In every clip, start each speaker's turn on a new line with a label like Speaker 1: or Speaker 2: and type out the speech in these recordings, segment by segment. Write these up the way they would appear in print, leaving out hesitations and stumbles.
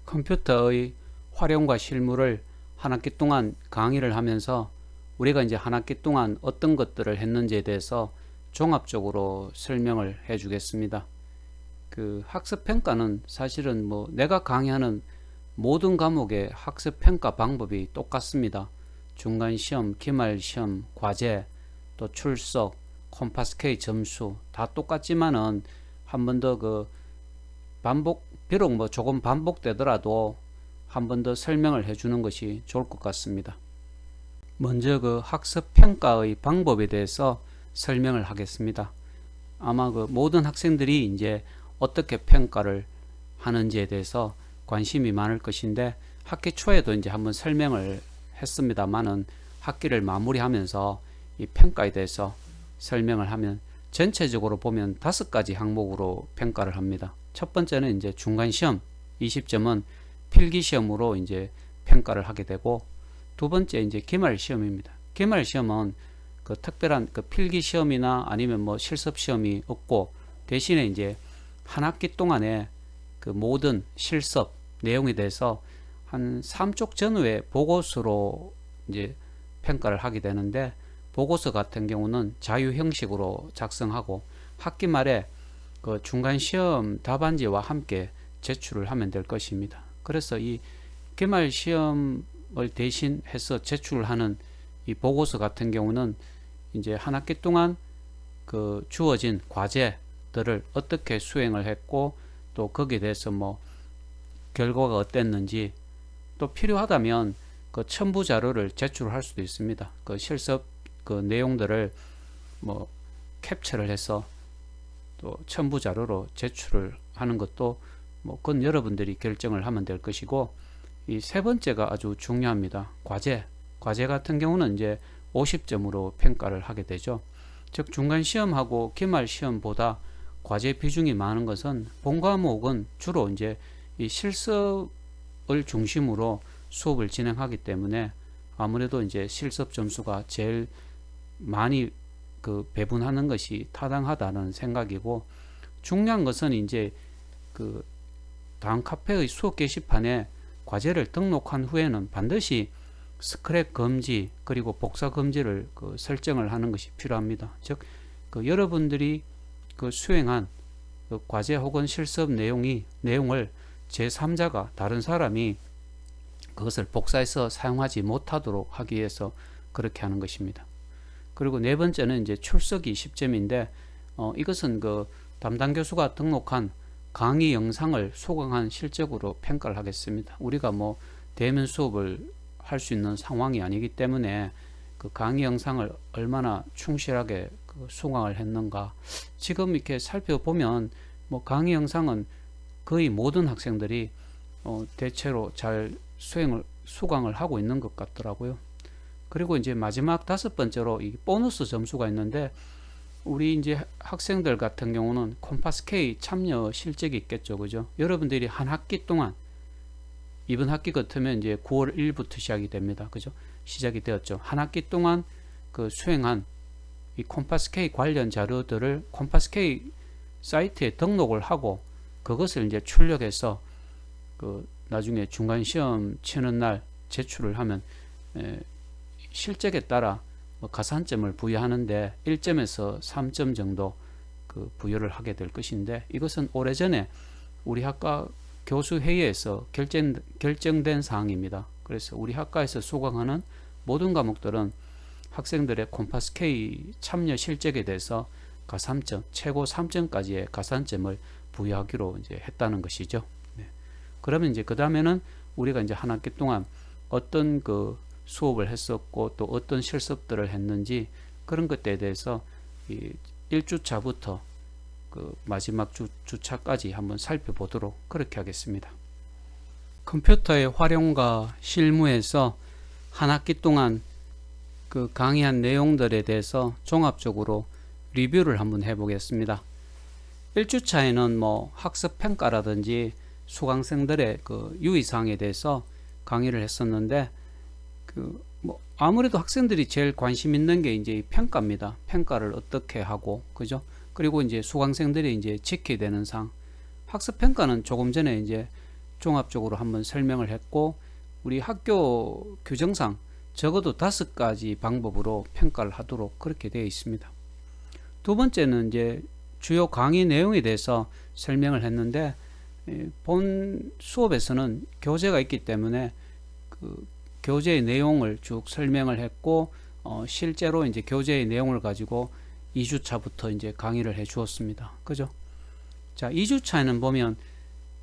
Speaker 1: 컴퓨터의 활용과 실무를 한 학기 동안 강의를 하면서 우리가 이제 한 학기 동안 어떤 것들을 했는지에 대해서 종합적으로 설명을 해 주겠습니다. 그 학습 평가는 사실은 뭐 내가 강의하는 모든 과목의 학습 평가 방법이 똑같습니다. 중간 시험, 기말 시험, 과제, 또 출석, 콤파스 K 점수 다 똑같지만은 한 번 더 그 반복, 비록 뭐 조금 반복되더라도 한 번 더 설명을 해주는 것이 좋을 것 같습니다. 먼저 그 학습 평가의 방법에 대해서 설명을 하겠습니다. 아마 그 모든 학생들이 이제 어떻게 평가를 하는지에 대해서 관심이 많을 것인데 학기 초에도 이제 한번 설명을 했습니다만은 학기를 마무리하면서 이 평가에 대해서 설명을 하면 전체적으로 보면 5가지 항목으로 평가를 합니다. 첫 번째는 이제 중간 시험 20점은 필기 시험으로 이제 평가를 하게 되고, 두 번째 이제 기말 시험입니다. 기말 시험은 그 특별한 그 필기 시험이나 아니면 뭐 실습 시험이 없고 대신에 이제 한 학기 동안에 그 모든 실습 내용에 대해서 한 3쪽 전후의 보고서로 이제 평가를 하게 되는데, 보고서 같은 경우는 자유 형식으로 작성하고 학기 말에 그 중간 시험 답안지와 함께 제출을 하면 될 것입니다. 그래서 이 기말 시험을 대신해서 제출을 하는 이 보고서 같은 경우는 이제 한 학기 동안 그 주어진 과제들을 어떻게 수행을 했고 또 거기에 대해서 뭐 결과가 어땠는지, 또 필요하다면 그 첨부 자료를 제출할 수도 있습니다. 그 실습 그 내용들을 뭐 캡처를 해서 또 첨부 자료로 제출을 하는 것도 뭐 그건 여러분들이 결정을 하면 될 것이고, 이 세 번째가 아주 중요합니다. 과제 같은 경우는 이제 50점으로 평가를 하게 되죠. 즉 중간 시험하고 기말 시험보다 과제 비중이 많은 것은 본 과목은 주로 이제 이 실습을 중심으로 수업을 진행하기 때문에 아무래도 이제 실습 점수가 제일 많이 그 배분하는 것이 타당하다는 생각이고, 중요한 것은 이제 그 다음 카페의 수업 게시판에 과제를 등록한 후에는 반드시 스크랩 금지 그리고 복사 금지를 그 설정을 하는 것이 필요합니다. 즉 그 여러분들이 그 수행한 그 과제 혹은 실습 내용을 제3자가 다른 사람이 그것을 복사해서 사용하지 못하도록 하기 위해서 그렇게 하는 것입니다. 그리고 네 번째는 이제 출석이 10점인데 이것은 그 담당 교수가 등록한 강의 영상을 소강한 실적으로 평가를 하겠습니다. 우리가 뭐 대면 수업을 할 수 있는 상황이 아니기 때문에 그 강의 영상을 얼마나 충실하게 그 수강을 했는가, 지금 이렇게 살펴보면 뭐 강의 영상은 거의 모든 학생들이 대체로 잘 수강을 하고 있는 것 같더라고요. 그리고 이제 마지막 5번째로 이 보너스 점수가 있는데, 우리 이제 학생들 같은 경우는 콤파스 K 참여 실적이 있겠죠, 그죠? 여러분들이 한 학기 동안, 이번 학기 같으면 이제 9월 1일부터 시작이 됩니다, 그죠? 시작이 되었죠. 한 학기 동안 그 수행한 이 콤파스 K 관련 자료들을 콤파스 K 사이트에 등록을 하고 그것을 이제 출력해서 그 나중에 중간 시험 치는 날 제출을 하면 실적에 따라 가산점을 부여하는데 1점에서 3점 정도 그 부여를 하게 될 것인데, 이것은 오래전에 우리 학과 교수 회의에서 결정된 사항입니다. 그래서 우리 학과에서 수강하는 모든 과목들은 학생들의 콤파스 K 참여 실적에 대해서 가산점 최고 3점까지의 가산점을 부여하기로 이제 했다는 것이죠. 네. 그러면 이제 그 다음에는 우리가 이제 한 학기 동안 어떤 그 수업을 했었고 또 어떤 실습들을 했는지 그런 것들에 대해서 이 1주차부터 그 마지막 주차까지 한번 살펴보도록 그렇게 하겠습니다. 컴퓨터의 활용과 실무에서 한 학기 동안 그 강의한 내용들에 대해서 종합적으로 리뷰를 한번 해보겠습니다. 1주차에는 뭐 학습 평가라든지 수강생들의 그 유의사항에 대해서 강의를 했었는데, 그 뭐 아무래도 학생들이 제일 관심 있는 게 이제 평가입니다. 평가를 어떻게 하고, 그죠? 그리고 이제 수강생들이 이제 지켜야 되는 사항. 학습 평가는 조금 전에 이제 종합적으로 한번 설명을 했고, 우리 학교 규정상 적어도 5가지 방법으로 평가를 하도록 그렇게 되어 있습니다. 두 번째는 이제 주요 강의 내용에 대해서 설명을 했는데, 본 수업에서는 교재가 있기 때문에 그 교재의 내용을 쭉 설명을 했고, 실제로 이제 교재의 내용을 가지고 2주차부터 이제 강의를 해 주었습니다. 그죠? 자, 2주차에는 보면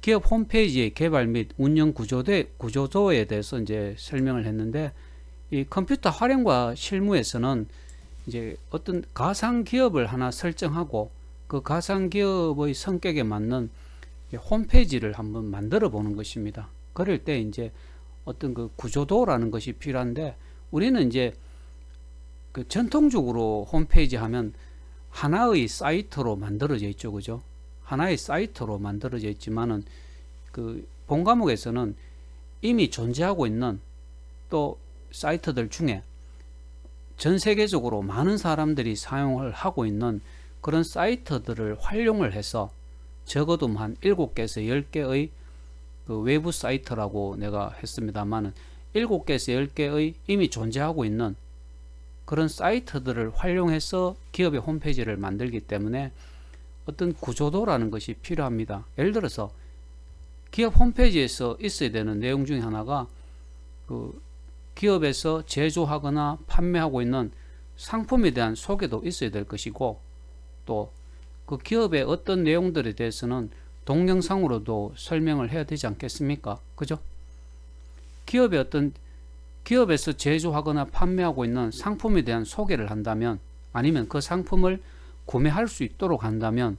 Speaker 1: 기업 홈페이지의 개발 및 운영 구조도에 대해서 이제 설명을 했는데, 이 컴퓨터 활용과 실무에서는 이제 어떤 가상 기업을 하나 설정하고 그 가상 기업의 성격에 맞는 홈페이지를 한번 만들어 보는 것입니다. 그럴 때 이제 어떤 그 구조도라는 것이 필요한데, 우리는 이제 그 전통적으로 홈페이지 하면 하나의 사이트로 만들어져 있죠. 그죠? 하나의 사이트로 만들어져 있지만은 그 본 과목에서는 이미 존재하고 있는 또 사이트들 중에 전 세계적으로 많은 사람들이 사용을 하고 있는 그런 사이트들을 활용을 해서 적어도 한 7개에서 10개의 그 외부 사이트라고 내가 했습니다만은 7개에서 10개의 이미 존재하고 있는 그런 사이트들을 활용해서 기업의 홈페이지를 만들기 때문에 어떤 구조도라는 것이 필요합니다. 예를 들어서 기업 홈페이지에서 있어야 되는 내용 중에 하나가 그 기업에서 제조하거나 판매하고 있는 상품에 대한 소개도 있어야 될 것이고, 또 그 기업의 어떤 내용들에 대해서는 동영상으로도 설명을 해야 되지 않겠습니까? 그죠? 기업에서 제조하거나 판매하고 있는 상품에 대한 소개를 한다면, 아니면 그 상품을 구매할 수 있도록 한다면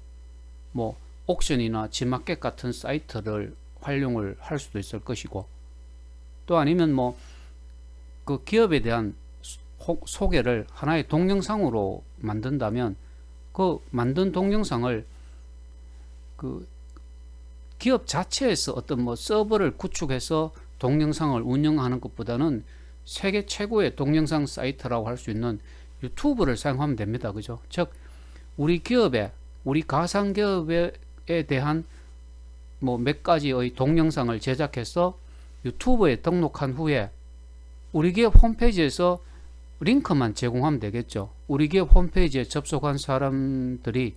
Speaker 1: 뭐 옥션이나 지마켓 같은 사이트를 활용을 할 수도 있을 것이고, 또 아니면 뭐 그 기업에 대한 소개를 하나의 동영상으로 만든다면 그 만든 동영상을 그 기업 자체에서 어떤 뭐 서버를 구축해서 동영상을 운영하는 것보다는 세계 최고의 동영상 사이트라고 할 수 있는 유튜브를 사용하면 됩니다. 그죠? 즉 우리 가상 기업에 대한 뭐 몇 가지의 동영상을 제작해서 유튜브에 등록한 후에 우리 기업 홈페이지에서 링크만 제공하면 되겠죠. 우리 기업 홈페이지에 접속한 사람들에게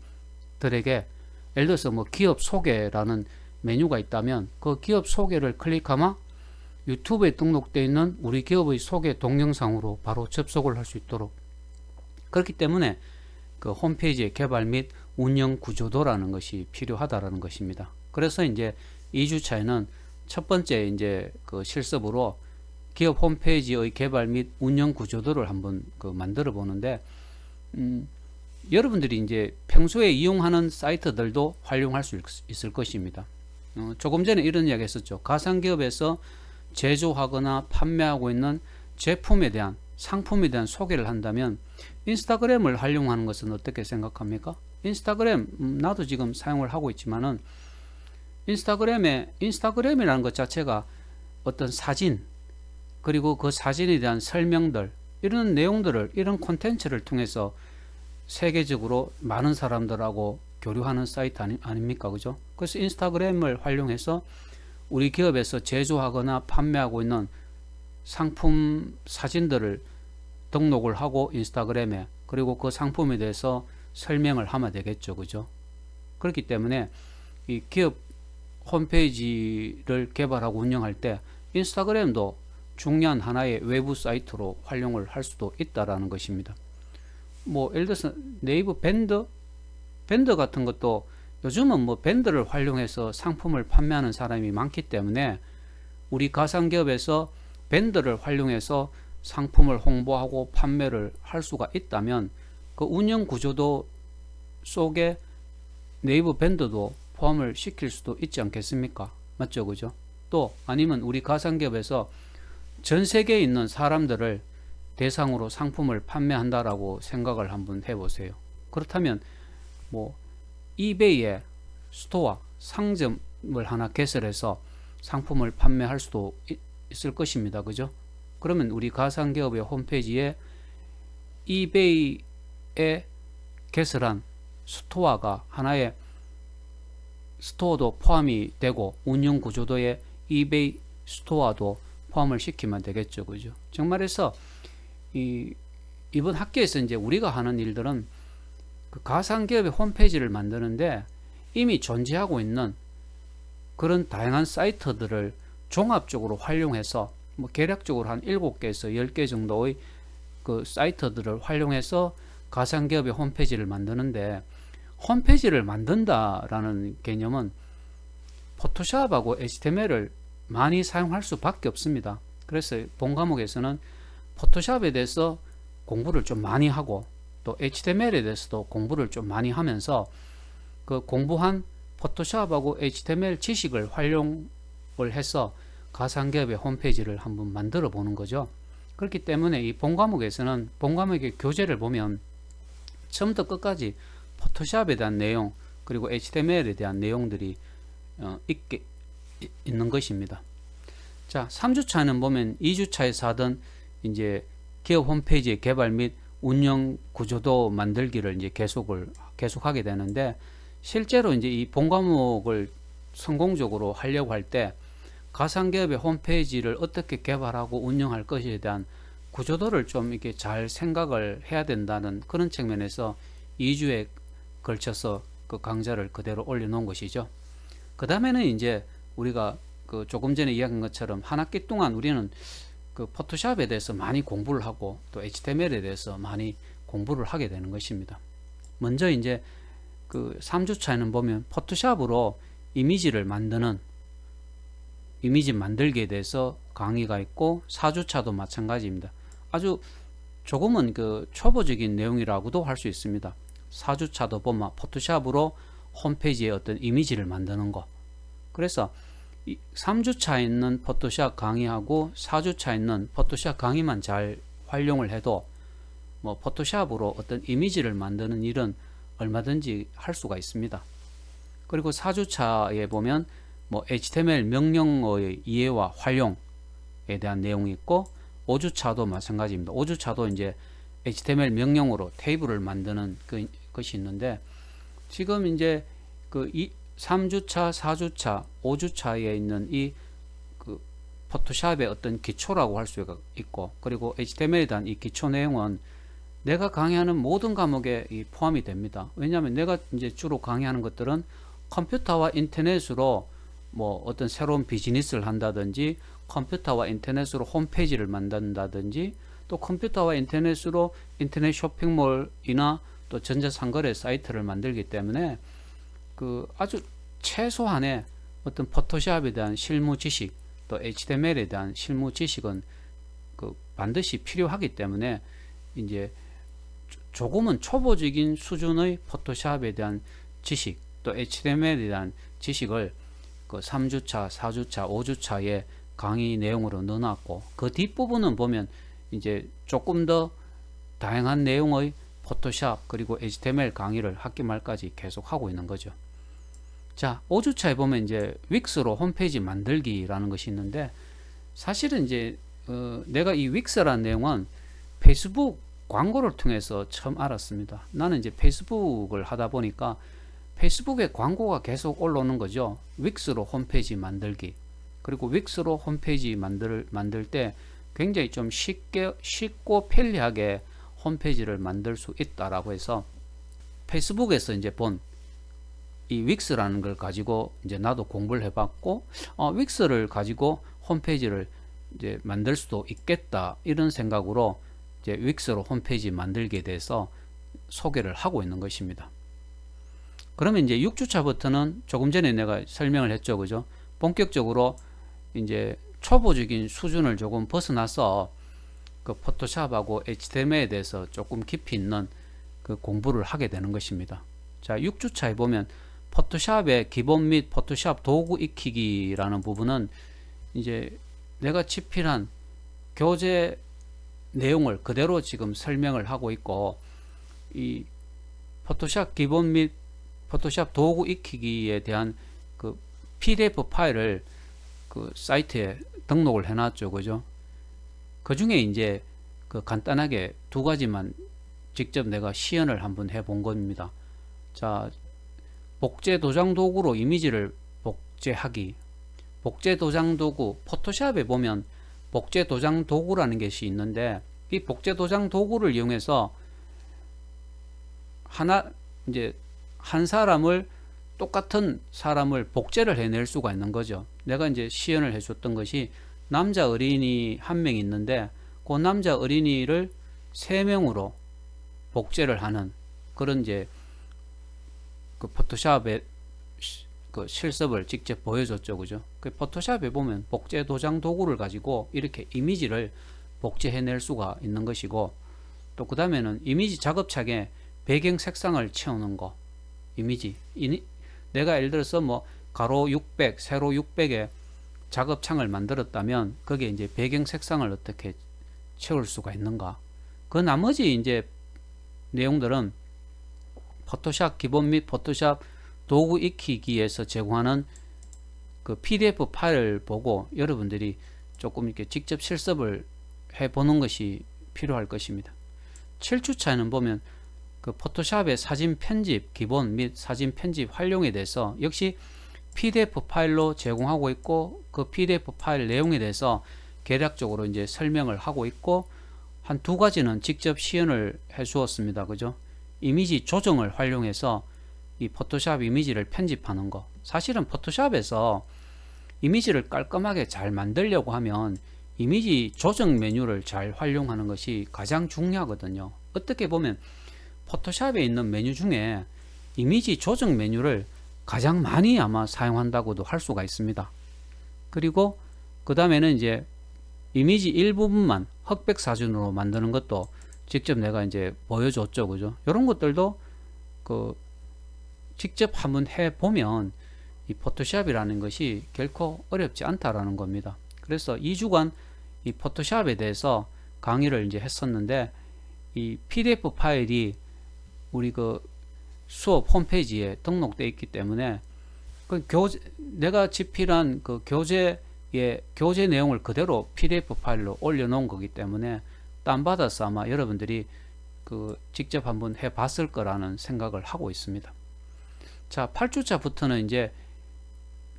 Speaker 1: 예를 들어서 뭐 기업 소개라는 메뉴가 있다면 그 기업 소개를 클릭하면 유튜브에 등록되어 있는 우리 기업의 소개 동영상으로 바로 접속을 할 수 있도록, 그렇기 때문에 그 홈페이지의 개발 및 운영 구조도라는 것이 필요하다라는 것입니다. 그래서 이제 2주차에는 첫 번째 이제 그 실습으로 기업 홈페이지의 개발 및 운영 구조도를 한번 그 만들어 보는데, 여러분들이 이제 평소에 이용하는 사이트들도 활용할 수 있을 것입니다. 조금 전에 이런 이야기 했었죠. 가상기업에서 제조하거나 판매하고 있는 제품에 대한, 상품에 대한 소개를 한다면 인스타그램을 활용하는 것은 어떻게 생각합니까? 인스타그램, 나도 지금 사용을 하고 있지만은 인스타그램이라는 것 자체가 어떤 사진, 그리고 그 사진에 대한 설명들, 이런 내용들을, 이런 콘텐츠를 통해서 세계적으로 많은 사람들하고 교류하는 사이트 아닙니까? 그죠? 그래서 인스타그램을 활용해서 우리 기업에서 제조하거나 판매하고 있는 상품 사진들을 등록을 하고 인스타그램에, 그리고 그 상품에 대해서 설명을 하면 되겠죠. 그죠? 그렇기 때문에 이 기업 홈페이지를 개발하고 운영할 때 인스타그램도 중요한 하나의 외부 사이트로 활용을 할 수도 있다라는 것입니다. 뭐 예를 들어서 네이버 밴더 같은 것도 요즘은 뭐 밴더를 활용해서 상품을 판매하는 사람이 많기 때문에 우리 가상기업에서 밴더를 활용해서 상품을 홍보하고 판매를 할 수가 있다면 그 운영 구조도 속에 네이버 밴더도 포함을 시킬 수도 있지 않겠습니까? 맞죠? 그죠? 또 아니면 우리 가상기업에서 전 세계에 있는 사람들을 대상으로 상품을 판매한다라고 생각을 한번 해보세요. 그렇다면 뭐 이베이에 스토어, 상점을 하나 개설해서 상품을 판매할 수도 있을 것입니다. 그죠? 그러면 우리 가상기업의 홈페이지에 이베이에 개설한 스토어가 하나의 스토어도 포함이 되고 운영 구조도에 이베이 스토어도 포함을 시키면 되겠죠. 그죠? 정말해서 이번 학교에서 이제 우리가 하는 일들은 그 가상기업의 홈페이지를 만드는데 이미 존재하고 있는 그런 다양한 사이트들을 종합적으로 활용해서 뭐 계략적으로 한 7개에서 10개 정도의 그 사이트들을 활용해서 가상기업의 홈페이지를 만드는데, 홈페이지를 만든다라는 개념은 포토샵하고 HTML을 많이 사용할 수밖에 없습니다. 그래서 본 과목에서는 포토샵에 대해서 공부를 좀 많이 하고 또 HTML에 대해서도 공부를 좀 많이 하면서 그 공부한 포토샵하고 HTML 지식을 활용을 해서 가상기업의 홈페이지를 한번 만들어 보는 거죠. 그렇기 때문에 이 본 과목에서는 본 과목의 교재를 보면 처음부터 끝까지 포토샵에 대한 내용 그리고 HTML에 대한 내용들이 있는 것입니다. 자, 3주차는 보면 2주차에서 하던 이제 기업 홈페이지의 개발 및 운영 구조도 만들기를 이제 계속하게 되는데, 실제로 이제 이 본 과목을 성공적으로 하려고 할 때 가상기업의 홈페이지를 어떻게 개발하고 운영할 것에 대한 구조도를 좀 이렇게 잘 생각을 해야 된다는 그런 측면에서 2주에 걸쳐서 그 강좌를 그대로 올려놓은 것이죠. 그 다음에는 이제 우리가 그 조금 전에 이야기한 것처럼 한 학기 동안 우리는 그 포토샵에 대해서 많이 공부를 하고 또 HTML에 대해서 많이 공부를 하게 되는 것입니다. 먼저 이제 그 3주차에는 보면 포토샵으로 이미지를 만드는 이미지 만들기에 대해서 강의가 있고, 4주차도 마찬가지입니다. 아주 조금은 그 초보적인 내용이라고도 할 수 있습니다. 4주차도 보면 포토샵으로 홈페이지에 어떤 이미지를 만드는 거. 그래서 3주차에 있는 포토샵 강의하고 4주차에 있는 포토샵 강의만 잘 활용을 해도 뭐 포토샵으로 어떤 이미지를 만드는 일은 얼마든지 할 수가 있습니다. 그리고 4주차에 보면 뭐 HTML 명령어의 이해와 활용에 대한 내용이 있고, 5주차도 마찬가지입니다. 5주차도 이제 HTML 명령어로 테이블을 만드는 것이 있는데, 지금 이제 그 3주차, 4주차, 5주차에 있는 이 그 포토샵의 어떤 기초라고 할 수가 있고, 그리고 HTML에 대한 이 기초 내용은 내가 강의하는 모든 과목에 포함이 됩니다. 왜냐하면 내가 이제 주로 강의하는 것들은 컴퓨터와 인터넷으로 뭐 어떤 새로운 비즈니스를 한다든지, 컴퓨터와 인터넷으로 홈페이지를 만든다든지, 또 컴퓨터와 인터넷으로 인터넷 쇼핑몰이나 또 전자상거래 사이트를 만들기 때문에 그 아주 최소한의 어떤 포토샵에 대한 실무 지식, 또 HTML에 대한 실무 지식은 그 반드시 필요하기 때문에 이제 조금은 초보적인 수준의 포토샵에 대한 지식, 또 HTML에 대한 지식을 그 3주차, 4주차, 5주차에 강의 내용으로 넣어놨고, 그 뒷부분은 보면 이제 조금 더 다양한 내용의 포토샵 그리고 HTML 강의를 학기 말까지 계속 하고 있는 거죠. 자, 5주차에 보면 이제 윅스로 홈페이지 만들기라는 것이 있는데, 사실은 이제 내가 이 윅스라는 내용은 페이스북 광고를 통해서 처음 알았습니다. 나는 이제 페이스북을 하다 보니까 페이스북에 광고가 계속 올라오는 거죠. 윅스로 홈페이지 만들기. 그리고 윅스로 홈페이지 만들 때 굉장히 좀 쉽고 편리하게 홈페이지를 만들 수 있다라고 해서 페이스북에서 이제 본 이 윅스라는 걸 가지고 이제 나도 공부를 해봤고, 윅스를 가지고 홈페이지를 이제 만들 수도 있겠다 이런 생각으로 이제 윅스로 홈페이지 만들기에 대해서 소개를 하고 있는 것입니다. 그러면 이제 6주차부터는 조금 전에 내가 설명을 했죠, 그죠? 본격적으로 이제 초보적인 수준을 조금 벗어나서 그 포토샵하고 HTML에 대해서 조금 깊이 있는 그 공부를 하게 되는 것입니다. 자, 6주차에 보면 포토샵의 기본 및 포토샵 도구 익히기라는 부분은 이제 내가 집필한 교재 내용을 그대로 지금 설명을 하고 있고, 이 포토샵 기본 및 포토샵 도구 익히기에 대한 그 PDF 파일을 그 사이트에 등록을 해놨죠, 그죠? 그 중에 이제 그 간단하게 두 가지만 직접 내가 시연을 한번 해본 겁니다. 자, 복제 도장 도구로 이미지를 복제하기, 복제 도장 도구, 포토샵에 보면 복제 도장 도구라는 것이 있는데, 이 복제 도장 도구를 이용해서 이제 한 사람을, 똑같은 사람을 복제를 해낼 수가 있는 거죠. 내가 이제 시연을 해줬던 것이 남자 어린이 한 명 있는데, 그 남자 어린이를 3명으로 복제를 하는 그런 이제 그 포토샵의 그 실습을 직접 보여줬죠. 그죠? 그 포토샵에 보면 복제 도장 도구를 가지고 이렇게 이미지를 복제해낼 수가 있는 것이고, 또 그 다음에는 이미지 작업창에 배경 색상을 채우는 거. 이미지. 내가 예를 들어서 뭐 가로 600, 세로 600에 작업창을 만들었다면 거기에 이제 배경 색상을 어떻게 채울 수가 있는가. 그 나머지 이제 내용들은 포토샵 기본 및 포토샵 도구 익히기에서 제공하는 그 PDF 파일을 보고 여러분들이 조금 이렇게 직접 실습을 해보는 것이 필요할 것입니다. 7주차에는 보면 그 포토샵의 사진 편집 기본 및 사진 편집 활용에 대해서 역시 PDF 파일로 제공하고 있고, 그 PDF 파일 내용에 대해서 개략적으로 이제 설명을 하고 있고, 한 2가지는 직접 시연을 해 주었습니다. 그죠? 이미지 조정을 활용해서 이 포토샵 이미지를 편집하는 거. 사실은 포토샵에서 이미지를 깔끔하게 잘 만들려고 하면 이미지 조정 메뉴를 잘 활용하는 것이 가장 중요하거든요. 어떻게 보면 포토샵에 있는 메뉴 중에 이미지 조정 메뉴를 가장 많이 아마 사용한다고도 할 수가 있습니다. 그리고 그 다음에는 이제 이미지 일부분만 흑백 사진으로 만드는 것도 직접 내가 이제 보여줬죠. 그죠? 이런 것들도 그 직접 한번 해보면 이 포토샵이라는 것이 결코 어렵지 않다라는 겁니다. 그래서 2주간 이 포토샵에 대해서 강의를 이제 했었는데, 이 PDF 파일이 우리 그 수업 홈페이지에 등록되어 있기 때문에 그 내가 집필한 그 교재 내용을 그대로 PDF 파일로 올려놓은 거기 때문에 다운받아서 아마 여러분들이 그 직접 한번 해봤을 거라는 생각을 하고 있습니다. 자, 8주차부터는 이제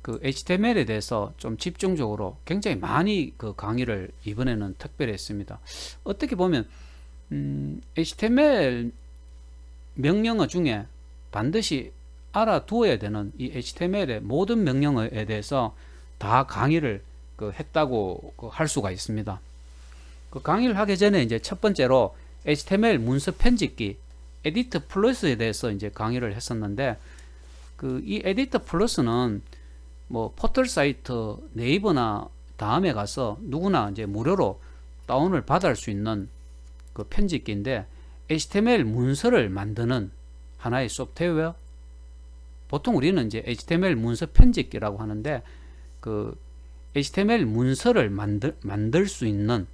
Speaker 1: 그 HTML에 대해서 좀 집중적으로 굉장히 많이 그 강의를 이번에는 특별히 했습니다. 어떻게 보면 HTML 명령어 중에 반드시 알아두어야 되는 이 HTML의 모든 명령어에 대해서 다 강의를 했다고 할 수가 있습니다. 그 강의를 하기 전에 이제 첫 번째로 HTML 문서 편집기 에디터 플러스에 대해서 이제 강의를 했었는데, 그 이 에디터 플러스는 뭐 포털 사이트 네이버나 다음에 가서 누구나 이제 무료로 다운을 받을 수 있는 그 편집기인데, HTML 문서를 만드는 하나의 소프트웨어. 보통 우리는 이제 HTML 문서 편집기라고 하는데, 그 HTML 문서를 만들 수 있는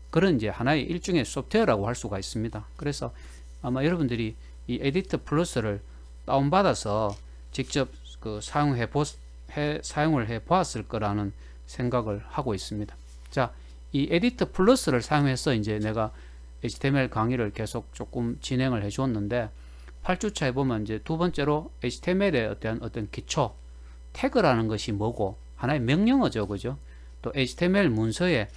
Speaker 1: 그런 이제 하나의 일종의 소프트웨어라고 할 수가 있습니다. 그래서 아마 여러분들이 이 에디터 플러스를 다운받아서 직접 그 사용을 해 보았을 거라는 생각을 하고 있습니다. 자, 이 에디터 플러스를 사용해서 이제 내가 HTML 강의를 계속 조금 진행을 해 주었는데, 8주차에 보면 이제 두 번째로 HTML의 어떤 기초, 태그라는 것이 뭐고, 하나의 명령어죠. 그죠? 또 HTML 문서의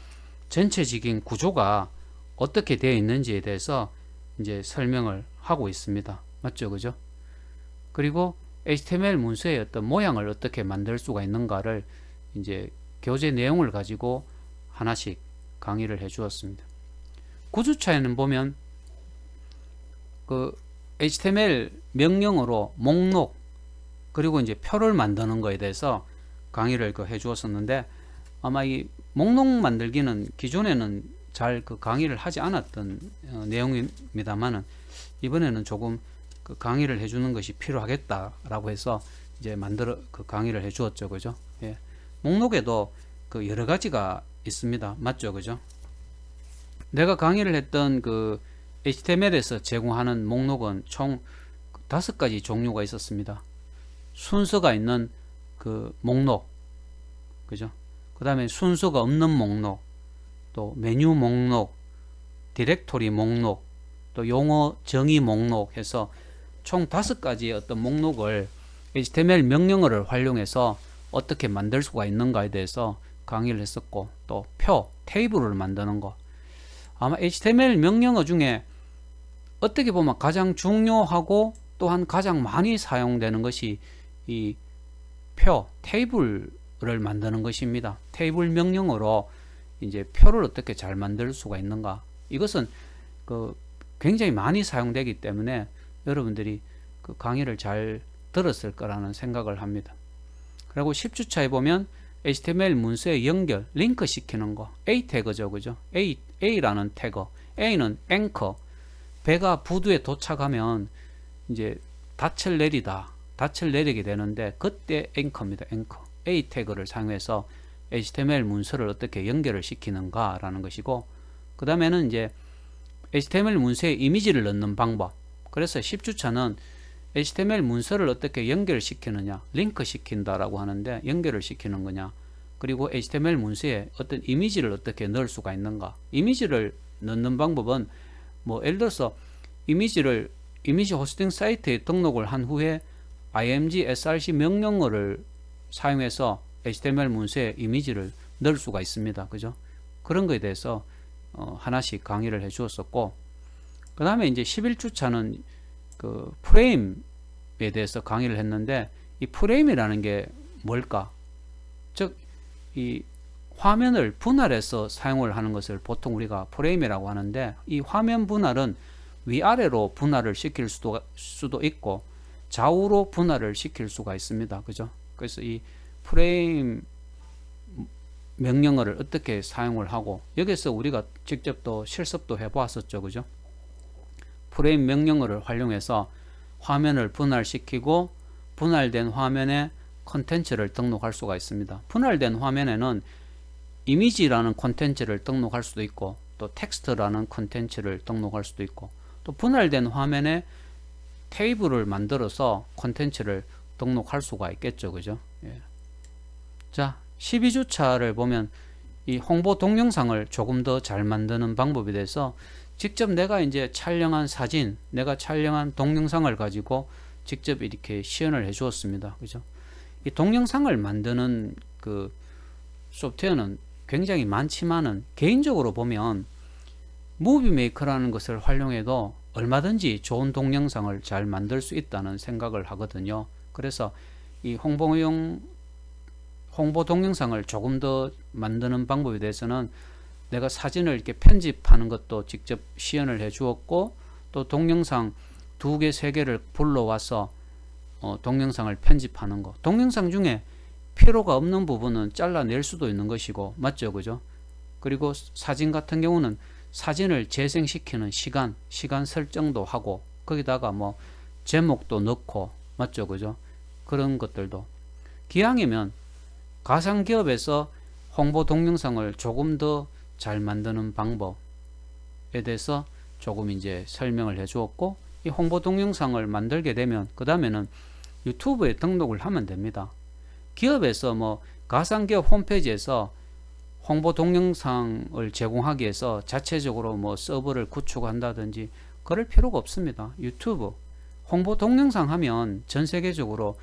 Speaker 1: 전체적인 구조가 어떻게 되어 있는지에 대해서 이제 설명을 하고 있습니다. 맞죠? 그죠? 그리고 HTML 문서의 어떤 모양을 어떻게 만들 수가 있는가를 이제 교재 내용을 가지고 하나씩 강의를 해 주었습니다. 9주차에는 보면 그 HTML 명령어로 목록 그리고 이제 표를 만드는 거에 대해서 강의를 해 주었었는데, 아마 이 목록 만들기는 기존에는 잘 그 강의를 하지 않았던 내용입니다만은, 이번에는 조금 그 강의를 해주는 것이 필요하겠다라고 해서 이제 그 강의를 해 주었죠. 그죠? 예. 목록에도 그 여러 가지가 있습니다. 맞죠? 그죠? 내가 강의를 했던 그 HTML에서 제공하는 목록은 총 5가지 종류가 있었습니다. 순서가 있는 그 목록, 그죠? 그 다음에 순서가 없는 목록, 또 메뉴 목록, 디렉토리 목록, 또 용어 정의 목록 해서 총 5가지의 어떤 목록을 HTML 명령어를 활용해서 어떻게 만들 수가 있는가에 대해서 강의를 했었고, 또 테이블을 만드는 거. 아마 HTML 명령어 중에 어떻게 보면 가장 중요하고 또한 가장 많이 사용되는 것이 이 테이블을 만드는 것입니다. 테이블 명령어로 이제 표를 어떻게 잘 만들 수가 있는가. 이것은 굉장히 많이 사용되기 때문에 여러분들이 그 강의를 잘 들었을 거라는 생각을 합니다. 그리고 10주차에 보면 HTML 문서의 연결, 링크 시키는 거, A 태그죠, 그죠? A라는 태그, A는 앵커. 배가 부두에 도착하면 이제 닻을 내리게 되는데 그때 앵커입니다, 앵커. A 태그를 사용해서 HTML 문서를 어떻게 연결을 시키는가라는 것이고, 그 다음에는 이제 HTML 문서에 이미지를 넣는 방법. 그래서 10주차는 HTML 문서를 어떻게 연결시키느냐, 링크 시킨다라고 하는데 연결을 시키는 거냐, 그리고 HTML 문서에 어떤 이미지를 어떻게 넣을 수가 있는가. 이미지를 넣는 방법은 뭐 예를 들어서 이미지 호스팅 사이트에 등록을 한 후에 img src 명령어를 사용해서 HTML 문서에 이미지를 넣을 수가 있습니다. 그죠? 그런 거에 대해서 하나씩 강의를 해 주었었고, 그 다음에 이제 11주차는 그 프레임에 대해서 강의를 했는데, 이 프레임이라는 게 뭘까? 즉, 이 화면을 분할해서 사용을 하는 것을 보통 우리가 프레임이라고 하는데, 이 화면 분할은 위아래로 분할을 시킬 수도 있고 좌우로 분할을 시킬 수가 있습니다. 그죠? 그래서 이 프레임 명령어를 어떻게 사용을 하고, 여기서 우리가 직접 또 실습도 해 보았었죠. 그죠? 프레임 명령어를 활용해서 화면을 분할시키고 분할된 화면에 콘텐츠를 등록할 수가 있습니다. 분할된 화면에는 이미지라는 콘텐츠를 등록할 수도 있고 또 텍스트라는 콘텐츠를 등록할 수도 있고, 또 분할된 화면에 테이블을 만들어서 콘텐츠를 등록할 수가 있겠죠. 그죠? 예. 자, 12주차를 보면 이 홍보 동영상을 조금 더 잘 만드는 방법에 대해서 직접 내가 이제 촬영한 사진, 내가 촬영한 동영상을 가지고 직접 이렇게 시연을 해 주었습니다. 그죠? 이 동영상을 만드는 그 소프트웨어는 굉장히 많지만은 개인적으로 보면 무비 메이커라는 것을 활용해도 얼마든지 좋은 동영상을 잘 만들 수 있다는 생각을 하거든요. 그래서 이 홍보 동영상을 조금 더 만드는 방법에 대해서는 내가 사진을 이렇게 편집하는 것도 직접 시연을 해 주었고, 또 동영상 2개, 3개를 불러와서 동영상을 편집하는 거. 동영상 중에 필요가 없는 부분은 잘라낼 수도 있는 것이고, 맞죠? 그죠? 그리고 사진 같은 경우는 사진을 재생시키는 시간 설정도 하고, 거기다가 뭐 제목도 넣고, 맞죠? 그죠? 그런 것들도. 기왕이면 가상기업에서 홍보 동영상을 조금 더 잘 만드는 방법에 대해서 조금 이제 설명을 해 주었고, 이 홍보 동영상을 만들게 되면 그 다음에는 유튜브에 등록을 하면 됩니다. 기업에서 뭐 가상기업 홈페이지에서 홍보 동영상을 제공하기 위해서 자체적으로 뭐 서버를 구축한다든지 그럴 필요가 없습니다. 유튜브 홍보 동영상 하면 전 세계적으로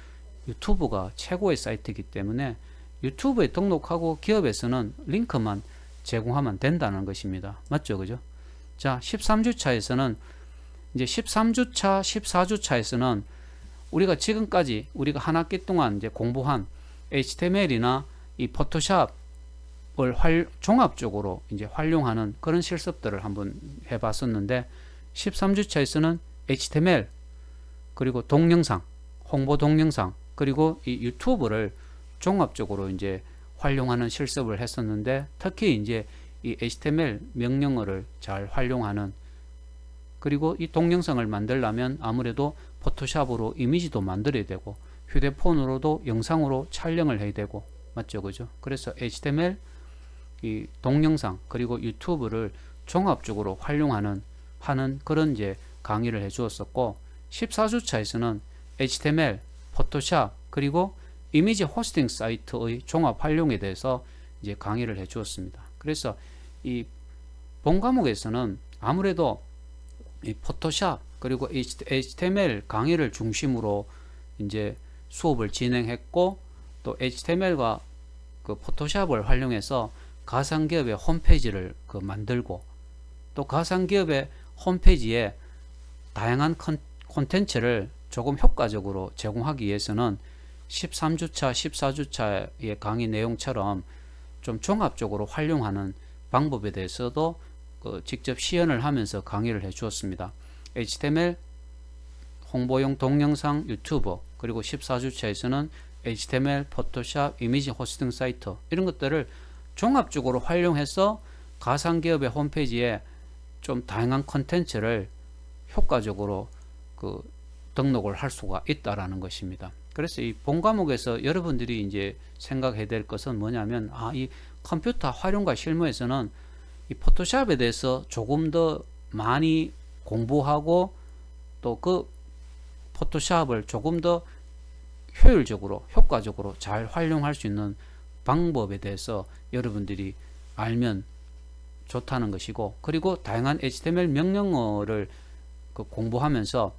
Speaker 1: 유튜브가 최고의 사이트이기 때문에 유튜브에 등록하고 기업에서는 링크만 제공하면 된다는 것입니다. 맞죠? 그죠? 자, 13주차에서는 이제 13주차, 14주차에서는 우리가 지금까지 우리가 한 학기 동안 이제 공부한 HTML이나 이 포토샵을 종합적으로 이제 활용하는 그런 실습들을 한번 해봤었는데, 13주차에서는 HTML 그리고 동영상, 홍보 동영상 그리고 이 유튜브를 종합적으로 이제 활용하는 실습을 했었는데, 특히 이제 이 HTML 명령어를 잘 활용하는, 그리고 이 동영상을 만들려면 아무래도 포토샵으로 이미지도 만들어야 되고 휴대폰으로도 영상으로 촬영을 해야 되고, 맞죠? 그죠? 그래서 HTML, 이 동영상 그리고 유튜브를 종합적으로 활용하는 그런 이제 강의를 해 주었었고, 14주차에서는 HTML, 포토샵 그리고 이미지 호스팅 사이트의 종합 활용에 대해서 이제 강의를 해 주었습니다. 그래서 이 본 과목에서는 아무래도 이 포토샵 그리고 HTML 강의를 중심으로 이제 수업을 진행했고, 또 HTML과 그 포토샵을 활용해서 가상기업의 홈페이지를 만들고, 또 가상기업의 홈페이지에 다양한 콘텐츠를 조금 효과적으로 제공하기 위해서는 13주차, 14주차의 강의 내용처럼 좀 종합적으로 활용하는 방법에 대해서도 직접 시연을 하면서 강의를 해 주었습니다. HTML, 홍보용 동영상 유튜브, 그리고 14주차에서는 HTML, 포토샵, 이미지 호스팅 사이트, 이런 것들을 종합적으로 활용해서 가상기업의 홈페이지에 좀 다양한 콘텐츠를 효과적으로 등록을 할 수가 있다라는 것입니다. 그래서 이 본 과목에서 여러분들이 이제 생각해야 될 것은 뭐냐면, 이 컴퓨터 활용과 실무에서는 이 포토샵에 대해서 조금 더 많이 공부하고, 또 그 포토샵을 조금 더 효율적으로, 효과적으로 잘 활용할 수 있는 방법에 대해서 여러분들이 알면 좋다는 것이고, 그리고 다양한 HTML 명령어를 공부하면서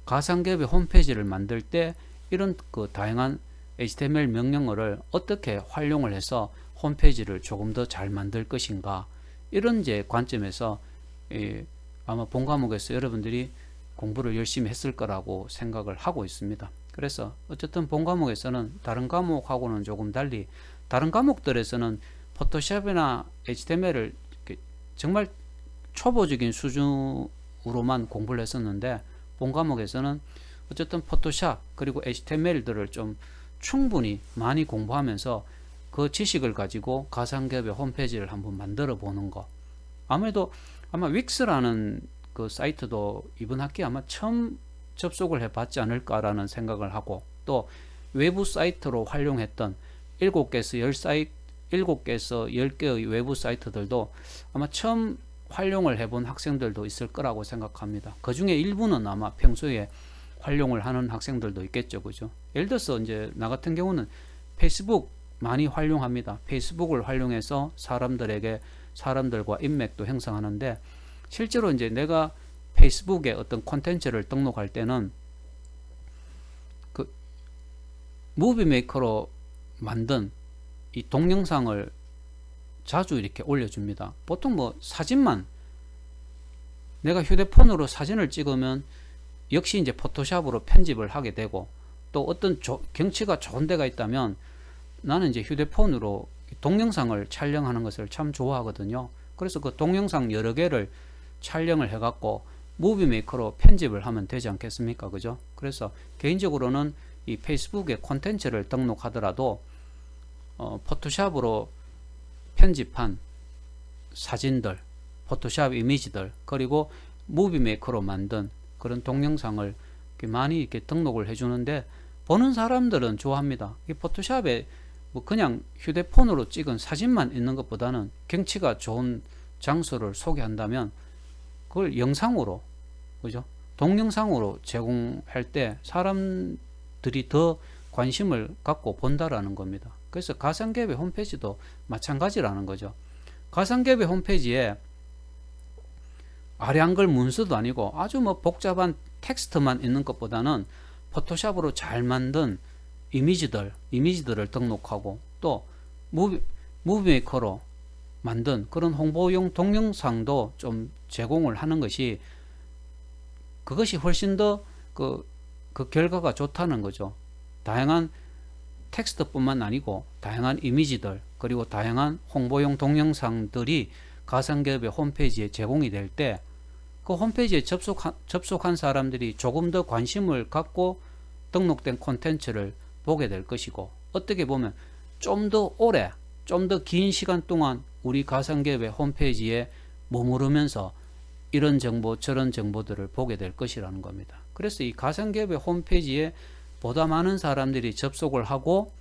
Speaker 1: 가상기업의 홈페이지를 만들 때 이런 다양한 HTML 명령어를 어떻게 활용을 해서 홈페이지를 조금 더 잘 만들 것인가, 이런 이제 관점에서 아마 본 과목에서 여러분들이 공부를 열심히 했을 거라고 생각을 하고 있습니다. 그래서 어쨌든 본 과목에서는 다른 과목하고는 조금 달리, 다른 과목들에서는 포토샵이나 HTML을 정말 초보적인 수준으로만 공부를 했었는데, 본 과목에서는 어쨌든 포토샵 그리고 HTML들을 좀 충분히 많이 공부하면서 그 지식을 가지고 가상기업의 홈페이지를 한번 만들어 보는 거, 아무래도 아마 윅스라는 그 사이트도 이번 학기에 아마 처음 접속을 해봤지 않을까라는 생각을 하고, 또 외부 사이트로 활용했던 7개에서 10개의 외부 사이트들도 아마 처음 활용을 해본 학생들도 있을 거라고 생각합니다. 그 중에 일부는 아마 평소에 활용을 하는 학생들도 있겠죠, 그죠? 예를 들어서 이제 나 같은 경우는 페이스북 많이 활용합니다. 페이스북을 활용해서 사람들과 인맥도 형성하는데, 실제로 이제 내가 페이스북에 어떤 콘텐츠를 등록할 때는 그 무비메이커로 만든 이 동영상을 자주 이렇게 올려줍니다. 보통 뭐 사진만, 내가 휴대폰으로 사진을 찍으면 역시 이제 포토샵으로 편집을 하게 되고, 또 어떤 경치가 좋은 데가 있다면 나는 이제 휴대폰으로 동영상을 촬영하는 것을 참 좋아하거든요. 그래서 그 동영상 여러 개를 촬영을 해갖고 무비메이커로 편집을 하면 되지 않겠습니까? 그죠? 그래서 개인적으로는 이 페이스북에 콘텐츠를 등록하더라도 포토샵으로 편집한 사진들, 포토샵 이미지들, 그리고 무비메이커로 만든 그런 동영상을 많이 이렇게 등록을 해주는데, 보는 사람들은 좋아합니다. 이 포토샵에 뭐 그냥 휴대폰으로 찍은 사진만 있는 것보다는 경치가 좋은 장소를 소개한다면 그걸 영상으로, 그죠? 동영상으로 제공할 때 사람들이 더 관심을 갖고 본다라는 겁니다. 그래서 가상기업의 홈페이지도 마찬가지라는 거죠. 가상기업의 홈페이지에 아량글 문서도 아니고 아주 뭐 복잡한 텍스트만 있는 것보다는 포토샵으로 잘 만든 이미지들을 등록하고, 또 무비메이커로 만든 그런 홍보용 동영상도 좀 제공을 하는 것이, 그것이 훨씬 더 그 결과가 좋다는 거죠. 다양한 텍스트뿐만 아니고 다양한 이미지들, 그리고 다양한 홍보용 동영상들이 가상기업의 홈페이지에 제공이 될 때 그 홈페이지에 접속한 사람들이 조금 더 관심을 갖고 등록된 콘텐츠를 보게 될 것이고, 어떻게 보면 좀 더 오래, 좀 더 긴 시간 동안 우리 가상기업의 홈페이지에 머무르면서 이런 정보 저런 정보들을 보게 될 것이라는 겁니다. 그래서 이 가상기업의 홈페이지에 보다 많은 사람들이 접속을 하고,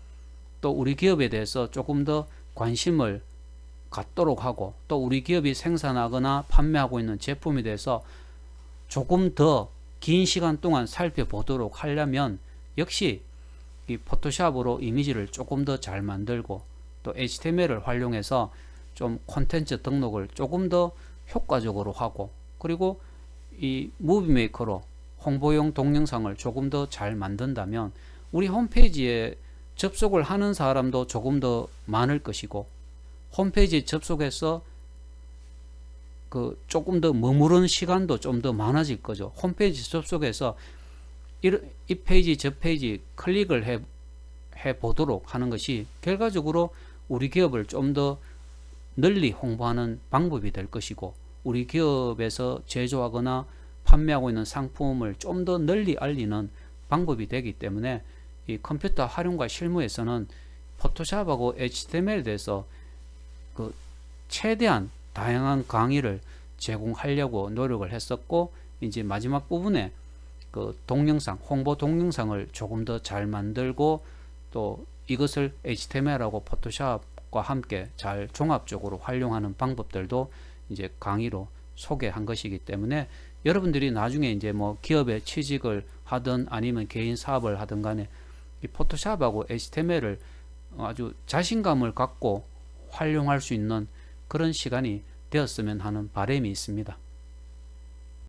Speaker 1: 또 우리 기업에 대해서 조금 더 관심을 갖도록 하고, 또 우리 기업이 생산하거나 판매하고 있는 제품에 대해서 조금 더 긴 시간 동안 살펴보도록 하려면 역시 이 포토샵으로 이미지를 조금 더 잘 만들고, 또 HTML을 활용해서 좀 콘텐츠 등록을 조금 더 효과적으로 하고, 그리고 이 무비메이커로 홍보용 동영상을 조금 더 잘 만든다면 우리 홈페이지에 접속을 하는 사람도 조금 더 많을 것이고, 홈페이지에 접속해서 조금 더 머무르는 시간도 좀 더 많아질 거죠. 홈페이지 접속해서 이 페이지 저 페이지 클릭을 해 보도록 하는 것이 결과적으로 우리 기업을 좀 더 널리 홍보하는 방법이 될 것이고, 우리 기업에서 제조하거나 판매하고 있는 상품을 좀 더 널리 알리는 방법이 되기 때문에 이 컴퓨터 활용과 실무에서는 포토샵하고 HTML에 대해서 최대한 다양한 강의를 제공하려고 노력을 했었고, 이제 마지막 부분에 동영상, 홍보 동영상을 조금 더 잘 만들고, 또 이것을 HTML하고 포토샵과 함께 잘 종합적으로 활용하는 방법들도 이제 강의로 소개한 것이기 때문에, 여러분들이 나중에 이제 뭐 기업에 취직을 하든 아니면 개인 사업을 하든 간에 이 포토샵하고 HTML을 아주 자신감을 갖고 활용할 수 있는 그런 시간이 되었으면 하는 바람이 있습니다.